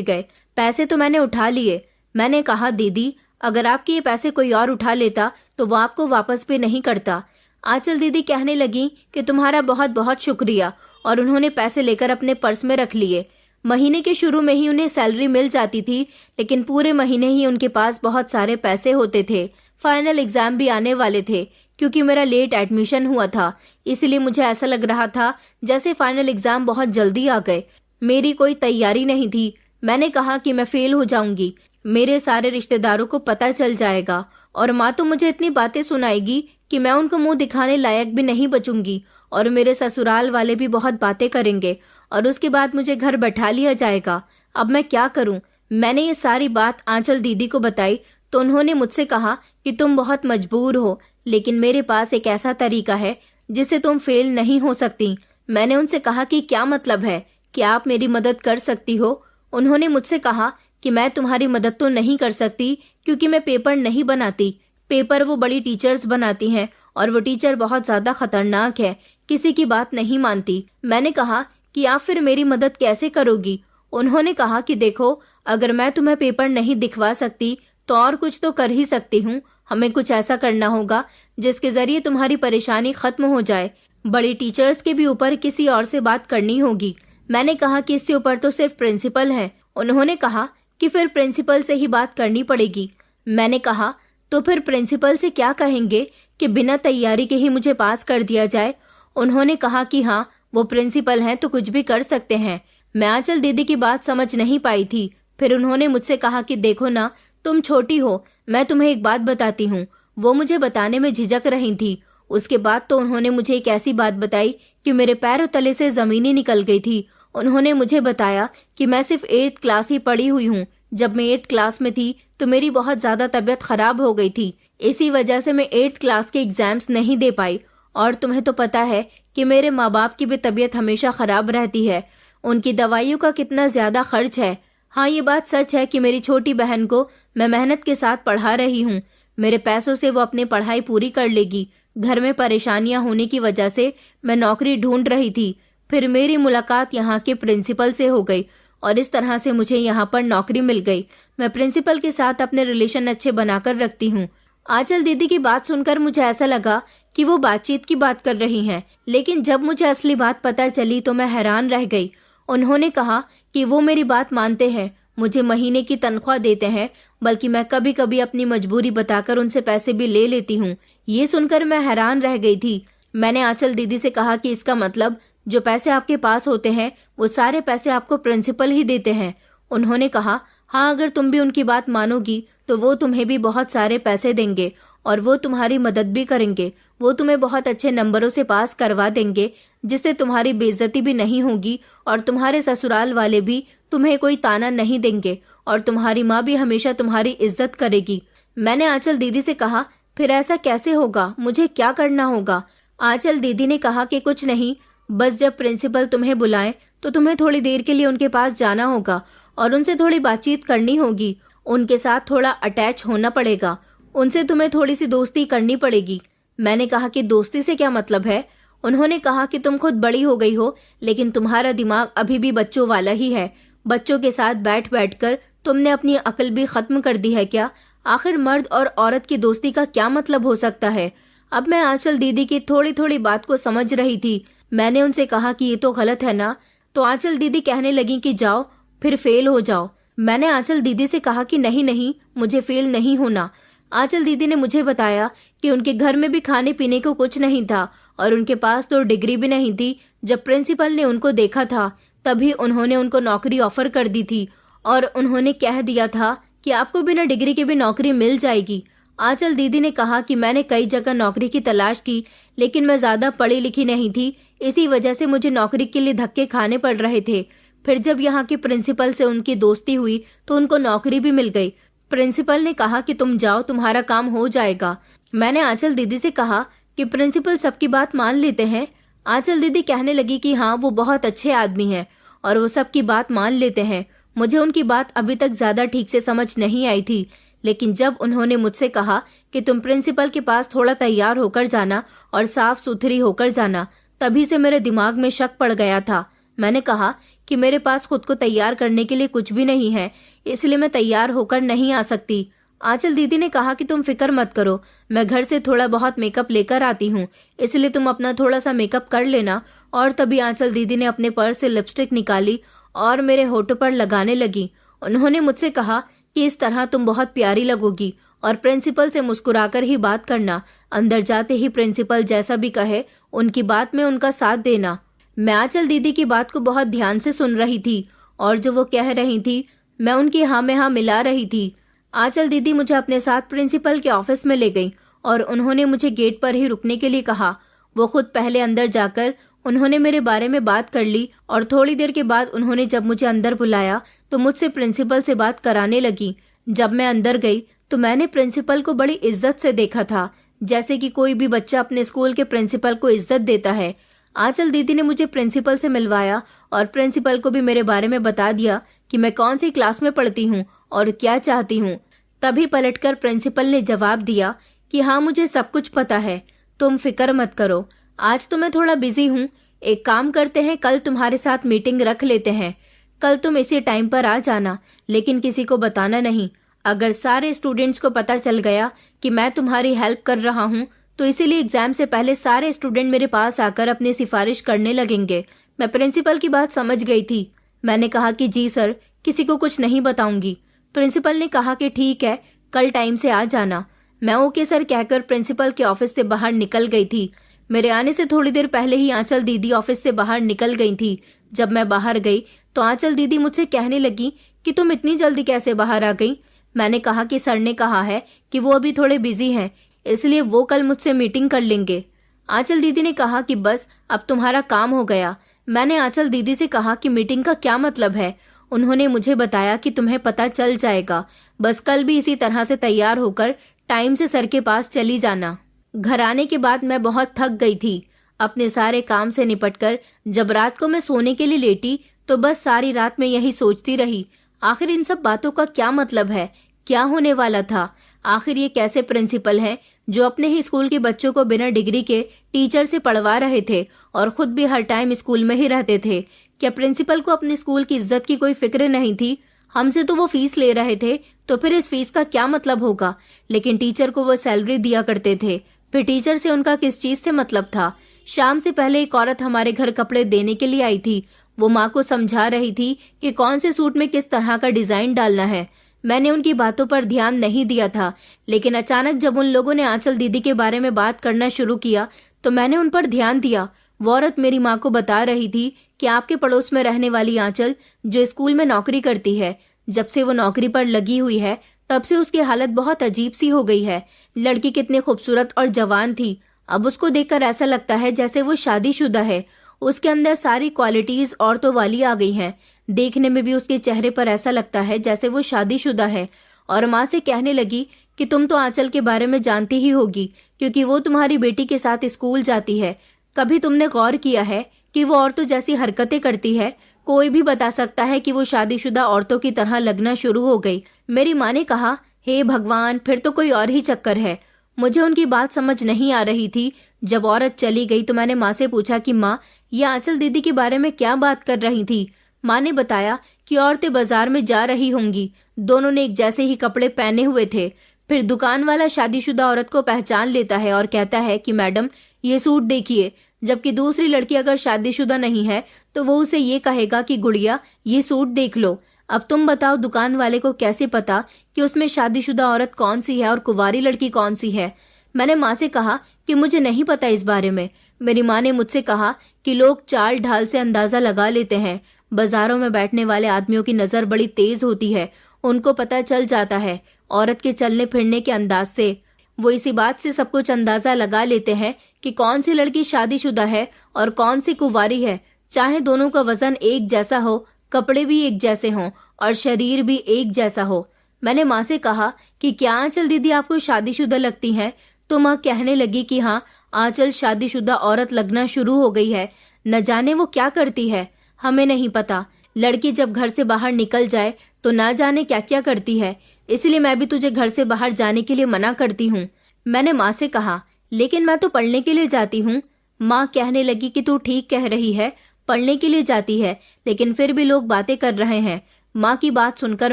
गए। पैसे तो मैंने उठा लिए। मैंने कहा, दीदी अगर आपके ये पैसे कोई और उठा लेता तो वो आपको वापस भी नहीं करता। आंचल दीदी कहने लगी कि तुम्हारा बहुत बहुत शुक्रिया, और उन्होंने पैसे लेकर अपने पर्स में रख लिए। महीने के शुरू में ही उन्हें सैलरी मिल जाती थी, लेकिन पूरे महीने ही उनके पास बहुत सारे पैसे होते थे। फाइनल एग्जाम भी आने वाले थे। क्योंकि मेरा लेट एडमिशन हुआ था, इसलिए मुझे ऐसा लग रहा था जैसे फाइनल एग्जाम बहुत जल्दी आ गए। मेरी कोई तैयारी नहीं थी। मैंने कहा कि मैं फेल हो जाऊंगी, मेरे सारे रिश्तेदारों को पता चल जाएगा और माँ तो मुझे इतनी बातें सुनाएगी कि मैं उनको मुंह दिखाने लायक भी नहीं बचूंगी, और मेरे ससुराल वाले भी बहुत बातें करेंगे और उसके बाद मुझे घर बैठा लिया जाएगा। अब मैं क्या करूं? मैंने ये सारी बात आंचल दीदी को बताई तो उन्होंने मुझसे कहा कि तुम बहुत मजबूर हो, लेकिन मेरे पास एक ऐसा तरीका है जिससे तुम फेल नहीं हो सकती। मैंने उनसे कहा कि क्या मतलब है, क्या आप मेरी मदद कर सकती हो? उन्होंने मुझसे कहा कि मैं तुम्हारी मदद तो नहीं कर सकती क्योंकि मैं पेपर नहीं बनाती। पेपर वो बड़ी टीचर्स बनाती हैं और वो टीचर बहुत ज्यादा खतरनाक है, किसी की बात नहीं मानती। मैंने कहा कि आप फिर मेरी मदद कैसे करोगी? उन्होंने कहा कि देखो, अगर मैं तुम्हें पेपर नहीं दिखवा सकती तो और कुछ तो कर ही सकती हूँ। हमें कुछ ऐसा करना होगा जिसके जरिए तुम्हारी परेशानी खत्म हो जाए। बड़ी टीचर्स के भी ऊपर किसी और से बात करनी होगी। मैंने कहा कि इससे ऊपर तो सिर्फ प्रिंसिपल है। उन्होंने कहा कि फिर प्रिंसिपल से ही बात करनी पड़ेगी। मैंने कहा तो फिर प्रिंसिपल से क्या कहेंगे कि बिना तैयारी के ही मुझे पास कर दिया जाए? उन्होंने कहा कि हाँ, वो प्रिंसिपल हैं तो कुछ भी कर सकते हैं। मैं आंचल दीदी की बात समझ नहीं पाई थी। फिर उन्होंने मुझसे कहा कि देखो ना, तुम छोटी हो, मैं तुम्हें एक बात बताती हूँ। वो मुझे बताने में झिझक रही थी। उसके बाद तो उन्होंने मुझे एक ऐसी बात बताई कि मेरे पैरों तले से जमीन ही निकल गई थी। उन्होंने मुझे बताया कि मैं सिर्फ 8th क्लास ही पढ़ी हुई हूँ। जब मैं 8th क्लास में थी तो मेरी बहुत ज्यादा तबीयत खराब हो गई थी। इसी वजह से मैं 8th क्लास के एग्जाम्स नहीं दे पाई। और तुम्हें तो पता है कि मेरे माँ बाप की भी तबीयत हमेशा खराब रहती है। उनकी दवाइयों का कितना ज्यादा खर्च है। हाँ, ये बात सच है कि मेरी छोटी बहन को मैं मेहनत के साथ पढ़ा रही हूँ। मेरे पैसों से वो अपनी पढ़ाई पूरी कर लेगी। घर में परेशानियां होने की वजह से मैं नौकरी ढूंढ रही थी। फिर मेरी मुलाकात यहाँ के प्रिंसिपल से हो गई और इस तरह से मुझे यहाँ पर नौकरी मिल गई। मैं प्रिंसिपल के साथ अपने रिलेशन अच्छे बनाकर रखती हूँ। आंचल दीदी की बात सुनकर मुझे ऐसा लगा कि वो बातचीत की बात कर रही हैं, लेकिन जब मुझे असली बात पता चली तो मैं हैरान रह गई। उन्होंने कहा कि वो मेरी बात मानते हैं, मुझे महीने की तनख्वाह देते हैं, बल्कि मैं कभी कभी अपनी मजबूरी बताकर उनसे पैसे भी ले लेती हूँ। ये सुनकर मैं हैरान रह गई थी। मैंने आंचल दीदी से कहा कि इसका मतलब जो पैसे आपके पास होते हैं वो सारे पैसे आपको प्रिंसिपल ही देते हैं। उन्होंने कहा, हाँ, अगर तुम भी उनकी बात मानोगी तो वो तुम्हें भी बहुत सारे पैसे देंगे और वो तुम्हारी मदद भी करेंगे। वो तुम्हें बहुत अच्छे नंबरों से पास करवा देंगे, जिससे तुम्हारी बेइज्जती भी नहीं होगी और तुम्हारे ससुराल वाले भी तुम्हें कोई ताना नहीं देंगे और तुम्हारी माँ भी हमेशा तुम्हारी इज्जत करेगी। मैंने आंचल दीदी से कहा, फिर ऐसा कैसे होगा? मुझे क्या करना होगा? आंचल दीदी ने कहा कि कुछ नहीं, बस जब प्रिंसिपल तुम्हें बुलाए तो तुम्हें थोड़ी देर के लिए उनके पास जाना होगा और उनसे थोड़ी बातचीत करनी होगी। उनके साथ थोड़ा अटैच होना पड़ेगा, उनसे तुम्हें थोड़ी सी दोस्ती करनी पड़ेगी। मैंने कहा कि दोस्ती से क्या मतलब है? उन्होंने कहा कि तुम खुद बड़ी हो गई हो, लेकिन तुम्हारा दिमाग अभी भी बच्चों वाला ही है। बच्चों के साथ बैठ कर तुमने अपनी अकल भी खत्म कर दी है क्या? आखिर मर्द और औरत की दोस्ती का क्या मतलब हो सकता है? अब मैं आंचल दीदी की थोड़ी थोड़ी बात को समझ रही थी। मैंने उनसे कहा कि ये तो गलत है ना? तो आंचल दीदी कहने लगी कि जाओ, फिर फेल हो जाओ। मैंने आंचल दीदी से कहा कि नहीं नहीं, मुझे फेल नहीं होना। आंचल दीदी ने मुझे बताया कि उनके घर में भी खाने पीने को कुछ नहीं था और उनके पास तो डिग्री भी नहीं थी। जब प्रिंसिपल ने उनको देखा था तभी उन्होंने उनको नौकरी ऑफर कर दी थी और उन्होंने कह दिया था कि आपको बिना डिग्री के भी नौकरी मिल जाएगी। आंचल दीदी ने कहा कि मैंने कई जगह नौकरी की तलाश की, लेकिन मैं ज्यादा पढ़ी लिखी नहीं थी, इसी वजह से मुझे नौकरी के लिए धक्के खाने पड़ रहे थे। फिर जब यहाँ के प्रिंसिपल से उनकी दोस्ती हुई तो उनको नौकरी भी मिल गई। प्रिंसिपल ने कहा कि तुम जाओ, तुम्हारा काम हो जाएगा। मैंने आंचल दीदी से कहा कि प्रिंसिपल सबकी बात मान लेते हैं? आंचल दीदी कहने लगी कि हाँ, वो बहुत अच्छे आदमी हैं और वो सबकी बात मान लेते हैं। मुझे उनकी बात अभी तक ज्यादा ठीक से समझ नहीं आई थी, लेकिन जब उन्होंने मुझसे कहा कि तुम प्रिंसिपल के पास थोड़ा तैयार होकर जाना और साफ सुथरी होकर जाना, तभी से मेरे दिमाग में शक पड़ गया था। मैंने कहा कि मेरे पास खुद को तैयार करने के लिए कुछ भी नहीं है, इसलिए मैं तैयार होकर नहीं आ सकती। आंचल दीदी ने कहा कि तुम फिक्र मत करो, मैं घर से थोड़ा बहुत मेकअप लेकर आती हूँ, इसलिए तुम अपना थोड़ा सा मेकअप कर लेना। और तभी आंचल दीदी ने अपने पर्स से लिपस्टिक निकाली और मेरे होठों पर लगाने लगी। उन्होंने मुझसे कहा कि इस तरह तुम बहुत प्यारी लगोगी और प्रिंसिपल से मुस्कुराकर ही बात करना। अंदर जाते ही प्रिंसिपल जैसा भी कहे उनकी बात में उनका साथ देना। मैं आंचल दीदी की बात को बहुत ध्यान से सुन रही थी और जो वो कह रही थी मैं उनकी हाँ में हाँ मिला रही थी। आंचल दीदी मुझे अपने साथ प्रिंसिपल के ऑफिस में ले गई और उन्होंने मुझे गेट पर ही रुकने के लिए कहा। वो खुद पहले अंदर जाकर उन्होंने मेरे बारे में बात कर ली और थोड़ी देर के बाद उन्होंने जब मुझे अंदर बुलाया तो मुझसे प्रिंसिपल से बात कराने लगी। जब मैं अंदर गई तो मैंने प्रिंसिपल को बड़ी इज्जत से देखा था, जैसे कि कोई भी बच्चा अपने स्कूल के प्रिंसिपल को इज्जत देता है। आंचल दीदी ने मुझे प्रिंसिपल से मिलवाया और प्रिंसिपल को भी मेरे बारे में बता दिया कि मैं कौन सी क्लास में पढ़ती हूँ और क्या चाहती हूँ। तभी पलटकर प्रिंसिपल ने जवाब दिया कि हाँ, मुझे सब कुछ पता है, तुम फिक्र मत करो। आज तो मैं थोड़ा बिजी हूँ, एक काम करते हैं, कल तुम्हारे साथ मीटिंग रख लेते हैं। कल तुम इसी टाइम पर आ जाना, लेकिन किसी को बताना नहीं। अगर सारे स्टूडेंट्स को पता चल गया कि मैं तुम्हारी हेल्प कर रहा हूँ तो इसीलिए एग्जाम से पहले सारे स्टूडेंट मेरे पास आकर अपनी सिफारिश करने लगेंगे। मैं प्रिंसिपल की बात समझ गई थी। मैंने कहा कि जी सर, किसी को कुछ नहीं बताऊंगी। प्रिंसिपल ने कहा कि ठीक है, कल टाइम से आ जाना। मैं ओके सर कहकर प्रिंसिपल के ऑफिस से बाहर निकल गई थी। मेरे आने से थोड़ी देर पहले ही आंचल दीदी ऑफिस से बाहर निकल गई थी। जब मैं बाहर गई तो आंचल दीदी मुझसे कहने लगी कि तुम इतनी जल्दी कैसे बाहर आ गई। मैंने कहा कि सर ने कहा है कि वो अभी थोड़े बिजी हैं, इसलिए वो कल मुझसे मीटिंग कर लेंगे। आंचल दीदी ने कहा कि बस अब तुम्हारा काम हो गया। मैंने आंचल दीदी से कहा कि मीटिंग का क्या मतलब है। उन्होंने मुझे बताया कि तुम्हें पता चल जाएगा, बस कल भी इसी तरह से तैयार होकर टाइम से सर के पास चली जाना। घर आने के बाद मैं बहुत थक गई थी। अपने सारे काम से निपटकर जब रात को मैं सोने के लिए लेटी तो बस सारी रात में यही सोचती रही, आखिर इन सब बातों का क्या मतलब है, क्या होने वाला था। आखिर ये कैसे प्रिंसिपल हैं जो अपने ही स्कूल के बच्चों को बिना डिग्री के टीचर से पढ़वा रहे थे और खुद भी हर टाइम स्कूल में ही रहते थे। क्या प्रिंसिपल को अपने स्कूल की इज्जत की कोई फिक्र नहीं थी? हमसे तो वो फीस ले रहे थे, तो फिर इस फीस का क्या मतलब होगा। लेकिन टीचर को वो सैलरी दिया करते थे, फिर टीचर से उनका किस चीज से मतलब था। शाम से पहले एक औरत हमारे घर कपड़े देने के लिए आई थी। वो माँ को समझा रही थी कि कौन से सूट में किस तरह का डिजाइन डालना है। मैंने उनकी बातों पर ध्यान नहीं दिया था, लेकिन अचानक जब उन लोगों ने आंचल दीदी के बारे में बात करना शुरू किया तो मैंने उन पर ध्यान दिया। वो औरत मेरी माँ को बता रही थी कि आपके पड़ोस में रहने वाली आंचल जो स्कूल में नौकरी करती है, जब से वो नौकरी पर लगी हुई है तब से उसकी हालत बहुत अजीब सी हो गई है। लड़की कितनी खूबसूरत और जवान थी, अब उसको देखकर ऐसा लगता है जैसे वो शादीशुदा है। उसके अंदर सारी क्वालिटीज औरतों वाली आ गई हैं। देखने में भी उसके चेहरे पर ऐसा लगता है जैसे वो शादीशुदा है। और माँ से कहने लगी कि तुम तो आंचल के बारे में जानती ही होगी, क्योंकि वो तुम्हारी बेटी के साथ स्कूल जाती है। कभी तुमने गौर किया है कि वो औरतों जैसी हरकतें करती है? कोई भी बता सकता है कि वो शादीशुदा औरतों की तरह लगना शुरू हो गई। मेरी माँ ने कहा, हे भगवान, फिर तो कोई और ही चक्कर है। मुझे उनकी बात समझ नहीं आ रही थी। जब औरत चली गई तो मैंने माँ से पूछा कि माँ, ये आंचल दीदी के बारे में क्या बात कर रही थी? माँ ने बताया कि औरतें बाजार में जा रही होंगी, दोनों ने एक जैसे ही कपड़े पहने हुए थे। फिर दुकान वाला शादीशुदा औरत को पहचान लेता है और कहता है कि मैडम, ये सूट देखिए, जबकि दूसरी लड़की अगर शादीशुदा नहीं है तो वो उसे ये कहेगा कि गुड़िया, ये सूट देख लो। अब तुम बताओ, दुकान वाले को कैसे पता कि उसमें शादीशुदा औरत कौन सी है और कुंवारी लड़की कौन सी है? मैंने माँ से कहा कि मुझे नहीं पता इस बारे में। मेरी माँ ने मुझसे कहा कि लोग चाल ढाल से अंदाजा लगा लेते हैं। बाजारों में बैठने वाले आदमियों की नजर बड़ी तेज होती है, उनको पता चल जाता है औरत के चलने फिरने के अंदाज से। वो इसी बात से सब कुछ अंदाजा लगा लेते हैं कि कौन सी लड़की शादीशुदा है और कौन सी कुंवारी है। चाहे दोनों का वजन एक जैसा हो, कपड़े भी एक जैसे हों और शरीर भी एक जैसा हो। मैंने माँ से कहा कि क्या आंचल दीदी आपको शादीशुदा लगती हैं? तो माँ कहने लगी कि हाँ, आंचल शादीशुदा औरत लगना शुरू हो गई है। न जाने वो क्या करती है, हमें नहीं पता। लड़की जब घर से बाहर निकल जाए तो ना जाने क्या क्या करती है, इसलिए मैं भी तुझे घर से बाहर जाने के लिए मना करती हूँ। मैंने माँ से कहा, लेकिन मैं तो पढ़ने के लिए जाती हूँ। माँ कहने लगी कि तू ठीक कह रही है, पढ़ने के लिए जाती है, लेकिन फिर भी लोग बातें कर रहे हैं। माँ की बात सुनकर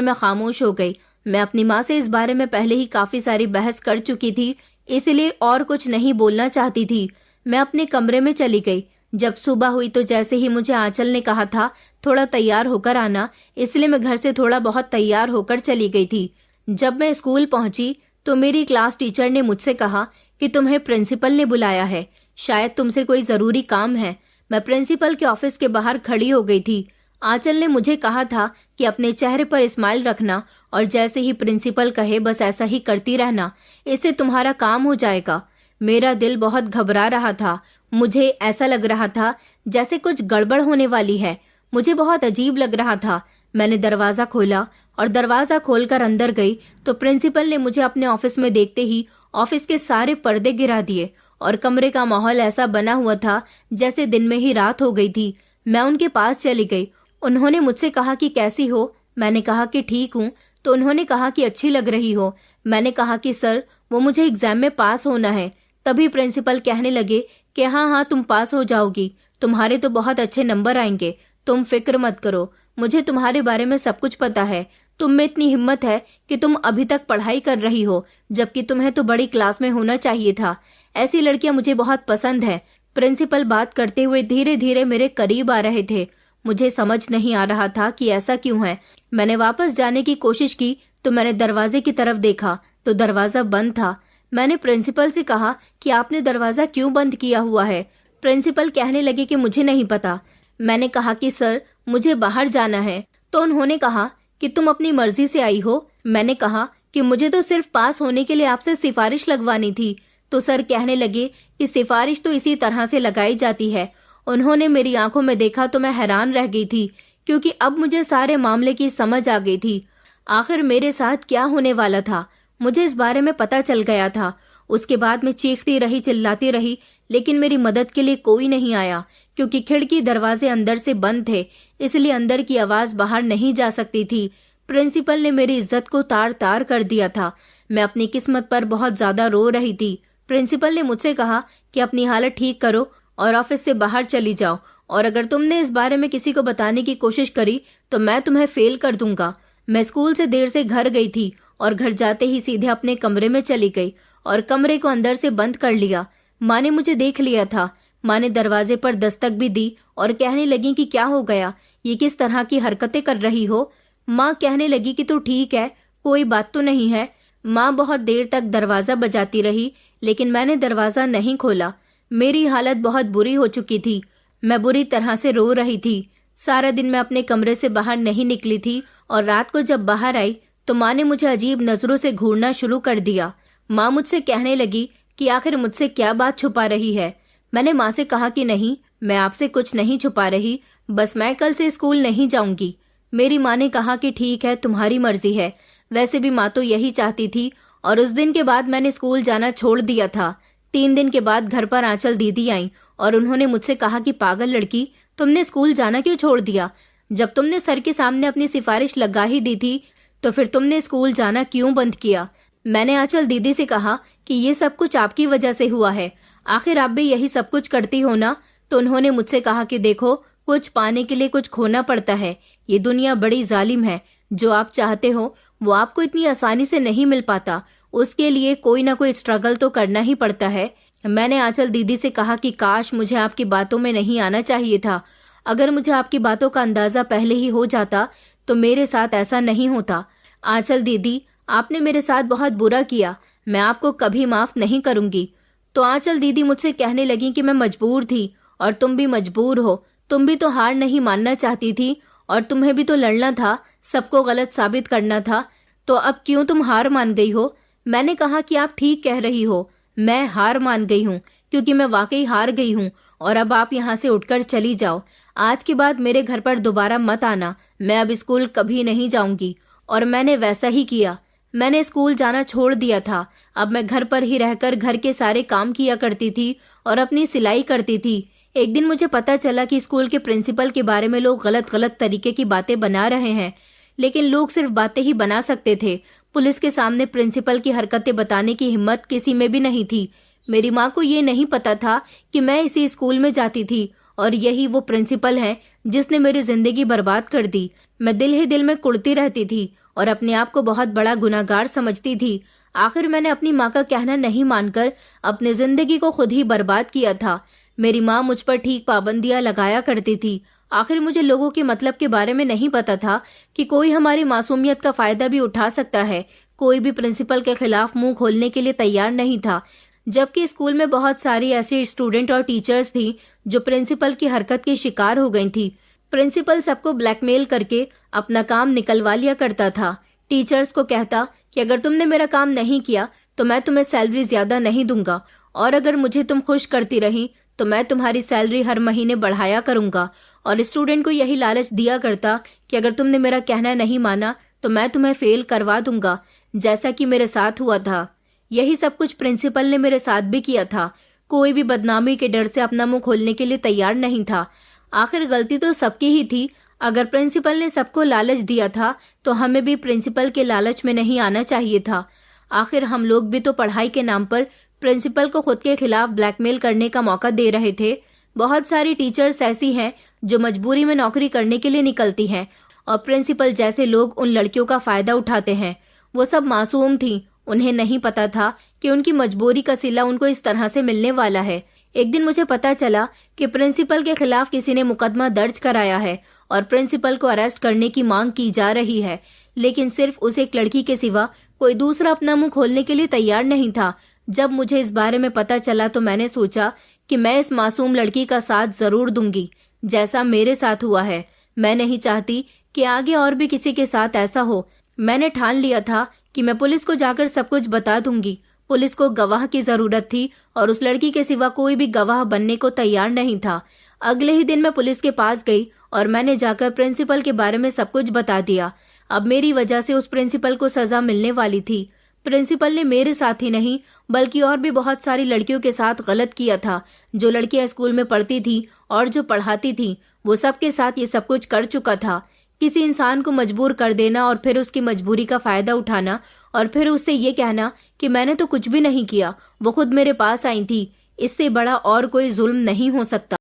मैं खामोश हो गई। मैं अपनी माँ से इस बारे में पहले ही काफी सारी बहस कर चुकी थी, इसलिए और कुछ नहीं बोलना चाहती थी। मैं अपने कमरे में चली गई। जब सुबह हुई तो जैसे ही मुझे आंचल ने कहा था थोड़ा तैयार होकर आना, इसलिए मैं घर से थोड़ा बहुत तैयार होकर चली गई थी। जब मैं स्कूल पहुंची तो मेरी क्लास टीचर ने मुझसे कहा कि तुम्हें प्रिंसिपल ने बुलाया है, शायद तुमसे कोई जरूरी काम है। मैं प्रिंसिपल के ऑफिस के बाहर खड़ी हो गई थी। आंचल ने मुझे कहा था कि अपने चेहरे पर स्माइल रखना और जैसे ही प्रिंसिपल कहे बस ऐसा ही करती रहना, इससे तुम्हारा काम हो जाएगा। मेरा दिल बहुत घबरा रहा था। मुझे ऐसा लग रहा था जैसे कुछ गड़बड़ होने वाली है। मुझे बहुत अजीब लग रहा था। मैंने दरवाजा खोला और दरवाजा खोलकर अंदर गई तो प्रिंसिपल ने मुझे अपने ऑफिस में देखते ही ऑफिस के सारे पर्दे गिरा दिए और कमरे का माहौल ऐसा बना हुआ था जैसे दिन में ही रात हो गई थी। मैं उनके पास चली गई। उन्होंने मुझसे कहा कि कैसी हो? मैंने कहा कि ठीक हूँ। तो उन्होंने कहा कि अच्छी लग रही हो। मैंने कहा कि सर, वो मुझे एग्जाम में पास होना है। तभी प्रिंसिपल कहने लगे कि हाँ हाँ तुम पास हो जाओगी, तुम्हारे तो बहुत अच्छे नंबर आएंगे, तुम फिक्र मत करो, मुझे तुम्हारे बारे में सब कुछ पता है। तुम में इतनी हिम्मत है कि तुम अभी तक पढ़ाई कर रही हो, जबकि तुम्हें तो बड़ी क्लास में होना चाहिए था। ऐसी लड़कियां मुझे बहुत पसंद है। प्रिंसिपल बात करते हुए धीरे धीरे मेरे करीब आ रहे थे। मुझे समझ नहीं आ रहा था कि ऐसा क्यों है। मैंने वापस जाने की कोशिश की तो मैंने दरवाजे की तरफ देखा तो दरवाजा बंद था। मैंने प्रिंसिपल से कहा कि आपने दरवाजा क्यों बंद किया हुआ है? प्रिंसिपल कहने लगे कि मुझे नहीं पता। मैंने कहा कि सर, मुझे बाहर जाना है। तो उन्होंने कहा कि तुम अपनी मर्जी से आई हो। मैंने कहा कि मुझे तो सिर्फ पास होने के लिए आपसे सिफारिश लगवानी थी। तो सर कहने लगे कि सिफारिश तो इसी तरह से लगाई जाती है। उन्होंने मेरी आंखों में देखा तो मैं हैरान रह गई थी, क्योंकि अब मुझे सारे मामले की समझ आ गई थी। आखिर मेरे साथ क्या होने वाला था, मुझे इस बारे में पता चल गया था। उसके बाद मैं चीखती रही, चिल्लाती रही, लेकिन मेरी मदद के लिए कोई नहीं आया, क्योंकि खिड़की दरवाजे अंदर से बंद थे, इसलिए अंदर की आवाज बाहर नहीं जा सकती थी। प्रिंसिपल ने मेरी इज्जत को तार तार कर दिया था। मैं अपनी किस्मत पर बहुत ज्यादा रो रही थी। प्रिंसिपल ने मुझसे कहा कि अपनी हालत ठीक करो और ऑफिस से बाहर चली जाओ, और अगर तुमने इस बारे में किसी को बताने की कोशिश करी तो मैं तुम्हें फेल कर दूंगा। मैं स्कूल से देर से घर गई थी और घर जाते ही सीधे अपने कमरे में चली गई और कमरे को अंदर से बंद कर लिया। माँ ने मुझे देख लिया था। माँ ने दरवाजे पर दस्तक भी दी और कहने लगी कि क्या हो गया, ये किस तरह की हरकतें कर रही हो? माँ कहने लगी कि तू ठीक है, कोई बात तो नहीं है। माँ बहुत देर तक दरवाजा बजाती रही, लेकिन मैंने दरवाजा नहीं खोला। मेरी हालत बहुत बुरी हो चुकी थी। मैं बुरी तरह से रो रही थी। सारा दिन मैं अपने कमरे से बाहर नहीं निकली थी और रात को जब बाहर आई तो माँ ने मुझे अजीब नजरों से घूरना शुरू कर दिया। माँ मुझसे कहने लगी कि आखिर मुझसे क्या बात छुपा रही है। मैंने माँ से कहा कि नहीं, मैं आपसे कुछ नहीं छुपा रही, बस मैं कल से स्कूल नहीं जाऊंगी। मेरी माँ ने कहा कि ठीक है, तुम्हारी मर्जी है। वैसे भी माँ तो यही चाहती थी, और उस दिन के बाद मैंने स्कूल जाना छोड़ दिया था। 3 दिन के बाद घर पर आंचल दीदी आई और उन्होंने मुझसे कहा कि पागल लड़की, तुमने स्कूल जाना क्यों छोड़ दिया? जब तुमने सर के सामने अपनी सिफारिश लगा ही दी थी तो फिर तुमने स्कूल जाना क्यों बंद किया? मैंने आंचल दीदी से कहा कि ये सब कुछ आपकी वजह से हुआ है, आखिर आप भी यही सब कुछ करती हो ना? तो उन्होंने मुझसे कहा कि देखो, कुछ पाने के लिए कुछ खोना पड़ता है। ये दुनिया बड़ी जालिम है। जो आप चाहते हो वो आपको इतनी आसानी से नहीं मिल पाता, उसके लिए कोई ना कोई स्ट्रगल तो करना ही पड़ता है। मैंने आंचल दीदी से कहा कि काश मुझे आपकी बातों में नहीं आना चाहिए था। अगर मुझे आपकी बातों का अंदाजा पहले ही हो जाता तो मेरे साथ ऐसा नहीं होता। आंचल दीदी, आपने मेरे साथ बहुत बुरा किया, मैं आपको कभी माफ नहीं करूंगी। तो आंचल दीदी मुझसे कहने लगी कि मैं मजबूर थी और तुम भी मजबूर हो। तुम भी तो हार नहीं मानना चाहती थी और तुम्हें भी तो लड़ना था, सबको गलत साबित करना था। तो अब क्यों तुम हार मान गई हो? मैंने कहा कि आप ठीक कह रही हो, मैं हार मान गई हूँ, क्योंकि मैं वाकई हार गई हूँ। और अब आप यहाँ से उठकर चली जाओ। आज के बाद मेरे घर पर दोबारा मत आना। मैं अब स्कूल कभी नहीं जाऊंगी। और मैंने वैसा ही किया। मैंने स्कूल जाना छोड़ दिया था। अब मैं घर पर ही रहकर घर के सारे काम किया करती थी और अपनी सिलाई करती थी। एक दिन मुझे पता चला कि स्कूल के प्रिंसिपल के बारे में लोग गलत गलत तरीके की बातें बना रहे हैं, लेकिन लोग सिर्फ बातें ही बना सकते थे। पुलिस के सामने प्रिंसिपल की हरकतें बताने की हिम्मत किसी में भी नहीं थी। मेरी माँ को ये नहीं पता था कि मैं इसी स्कूल में जाती थी और यही वो प्रिंसिपल है जिसने मेरी जिंदगी बर्बाद कर दी। मैं दिल ही दिल में कुढ़ती रहती थी और अपने आप को बहुत बड़ा गुनाहगार समझती थी। आखिर मैंने अपनी माँ का कहना नहीं मानकर अपनी जिंदगी को खुद ही बर्बाद किया था। मेरी माँ मुझ पर ठीक पाबंदियां लगाया करती थी। आखिर मुझे लोगों के मतलब के बारे में नहीं पता था कि कोई हमारी मासूमियत का फायदा भी उठा सकता है। कोई भी प्रिंसिपल के खिलाफ मुंह खोलने के लिए तैयार नहीं था, जबकि स्कूल में बहुत सारी ऐसी स्टूडेंट और टीचर्स थी जो प्रिंसिपल की हरकत की शिकार हो गई थी। प्रिंसिपल सबको ब्लैकमेल करके अपना काम निकलवा लिया करता था। टीचर्स को कहता कि अगर तुमने मेरा काम नहीं किया तो मैं तुम्हें सैलरी ज्यादा नहीं दूंगा, और अगर मुझे तुम खुश करती रही तो मैं तुम्हारी सैलरी हर महीने बढ़ाया करूंगा। और स्टूडेंट को यही लालच दिया करता कि अगर तुमने मेरा कहना नहीं माना तो मैं तुम्हें फेल करवा दूंगा, जैसा कि मेरे साथ हुआ था। यही सब कुछ प्रिंसिपल ने मेरे साथ भी किया था। कोई भी बदनामी के डर से अपना मुंह खोलने के लिए तैयार नहीं था। आखिर गलती तो सबकी ही थी। अगर प्रिंसिपल ने सबको लालच दिया था तो हमें भी प्रिंसिपल के लालच में नहीं आना चाहिए था। आखिर हम लोग भी तो पढ़ाई के नाम पर प्रिंसिपल को खुद के खिलाफ ब्लैकमेल करने का मौका दे रहे थे। बहुत सारी टीचर्स ऐसी हैं जो मजबूरी में नौकरी करने के लिए निकलती हैं और प्रिंसिपल जैसे लोग उन लड़कियों का फायदा उठाते हैं। वो सब मासूम थी, उन्हें नहीं पता था कि उनकी मजबूरी का सिला उनको इस तरह से मिलने वाला है। एक दिन मुझे पता चला कि प्रिंसिपल के खिलाफ किसी ने मुकदमा दर्ज कराया है और प्रिंसिपल को अरेस्ट करने की मांग की जा रही है, लेकिन सिर्फ उस एक लड़की के सिवा कोई दूसरा अपना मुंह खोलने के लिए तैयार नहीं था। जब मुझे इस बारे में पता चला तो मैंने सोचा कि मैं इस मासूम लड़की का साथ जरूर दूंगी, जैसा मेरे साथ हुआ है। मैं नहीं चाहती कि आगे और भी किसी के साथ ऐसा हो। मैंने ठान लिया था कि मैं पुलिस को जाकर सब कुछ बता दूंगी। पुलिस को गवाह की जरूरत थी और उस लड़की के सिवा कोई भी गवाह बनने को तैयार नहीं था। अगले ही दिन मैं पुलिस के पास गई और मैंने जाकर प्रिंसिपल के बारे में सब कुछ बता दिया। अब मेरी वजह से उस प्रिंसिपल को सजा मिलने वाली थी। प्रिंसिपल ने मेरे साथ ही नहीं बल्कि और भी बहुत सारी लड़कियों के साथ गलत किया था। जो लड़कियां स्कूल में पढ़ती थी और जो पढ़ाती थी, वो सबके साथ ये सब कुछ कर चुका था। किसी इंसान को मजबूर कर देना और फिर उसकी मजबूरी का फायदा उठाना और फिर उससे ये कहना कि मैंने तो कुछ भी नहीं किया, वो खुद मेरे पास आई थी, इससे बड़ा और कोई जुल्म नहीं हो सकता।